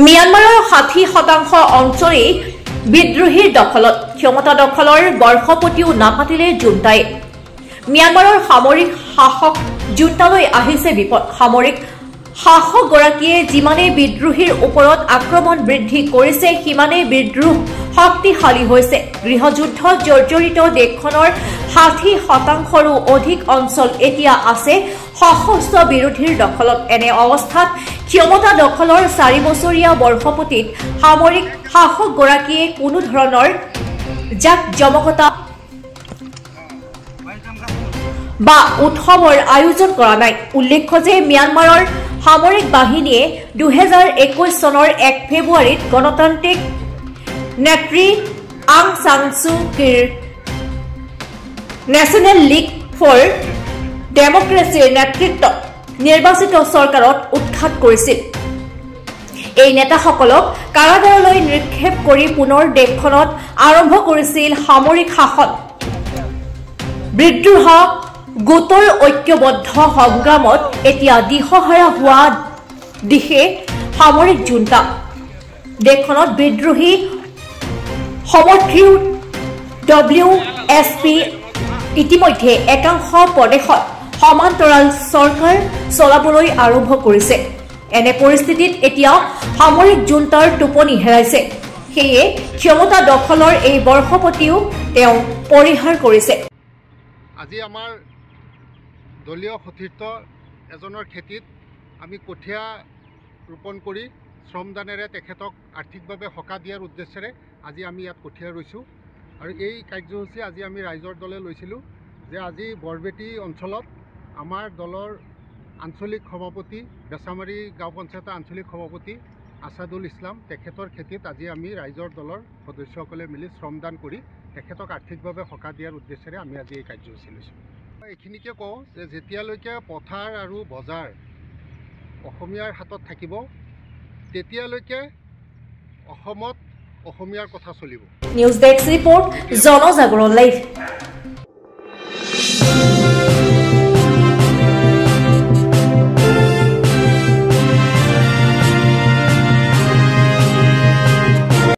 म्यानमाৰৰ 60% অঞ্চলেই বিদ্ৰোহীৰ দখলত ক্ষমতা দখলৰ বৰ্ষপতিও নাপাতিলে জুণ্টাই म्यानमाৰৰ সামৰিক শাসক জুণ্টালৈ আহিছে বিপদ সামৰিক শাসকগৰাকীয়ে যিমানে বিদ্ৰোহীৰ ওপৰত আক্ৰমণ বৃদ্ধি কৰিছে সিমানে বিদ্ৰোহ শক্তিশালী হৈছে গৃহযুদ্ধত জৰ্জৰিত দেশখনৰ 60%ৰো অধিক অঞ্চল এতিয়া আছে সশস্ত্ৰ বিৰোধীৰ দখলত এনে অৱস্থাত ক্ষমতা দখলৰ 4 বছৰীয়া বৰ্ষপতিত সামৰিক শাসকগৰাকীয়ে কোনো ধৰণৰ জাকজমকতা বা উৎসৱৰ আয়োজন কৰা নাই উল্লেখ্য যে म्यानमाৰৰ সামৰিক বাহিনীয়ে 2021 চনৰ 1 ফেব্ৰুৱাৰীত গণতান্ত্ৰিক নেত্ৰী আং সান সু কিৰ নেশ্যনেল লীগ ফৰ ডেমক্ৰেচিৰ নেতৃত্বত নিৰ্বাচিত চৰকাৰত উৎখাত কৰিছিল এই নেতাসকলক কাৰাগাৰলৈ নিক্ষেপ কৰি পুনৰ দেশখনত আৰম্ভ কৰিছিল সামৰিক শাসন বিদ্ৰোহ গোটৰ ঐক্যবদ্ধ সংগ্ৰামত এতিয়া দিশহাৰা হোৱা দিশে সামৰিক জুণ্টা দেশখনত বিদ্ৰোহী সমৰ্থিত WSP ইতিমধ্যে একাংশ প্ৰদেশত সমান্তৰাল চৰকাৰ চলাবলৈ আৰম্ভ কৰিছে এনে পৰিস্থিতিত এতিয়া সামৰিক জুণ্টাৰ টোপনি হেৰাইছে সেয়ে ক্ষমতা দখলৰ এই বৰ্ষপতিও তেওঁ পৰিহাৰ কৰিছে আজি আমাৰ দলীয় সতীৰ্থ এজনৰ খেতিত আমি কঠীয়া ৰোপণ কৰি শ্ৰমদানেৰে তেখেতক আৰ্থিকভাৱে সকাহ দিয়াৰ উদ্দেশ্যেৰে আজি আমি ইয়াত কঠীয়া ৰুইছোঁ আৰু এই কাৰ্যসূচী আজি আমি ৰাইজৰ দলে লৈছিলোঁ যে আজি বৰবেটি অঞ্চলত আমাৰ দলৰ আঞ্চলিক সভাপতি বেচামাৰী গাঁও পঞ্চায়তৰ আঞ্চলিক সভাপতি আছাদুল ইছলাম তেখেতৰ খেতিত আজি আমি ৰাইজৰ দলৰ সদস্যসকলে মিলি শ্ৰমদান কৰি তেখেতক আৰ্থিকভাৱে সকাহ দিয়াৰ উদ্দেশ্যেৰে আমি আজি এই কাৰ্যসূচী লৈছোঁ এইখিনিকে কওঁ যে যেতিয়ালৈকে পথাৰ আৰু বজাৰ অসমীয়াৰ হাতত থাকিব তেতিয়ালৈকে অসমত অসমীয়াৰ কথা চলিব নিউজ ডেস্ক ৰিপৰ্ট জনজাগৰণ লাইভ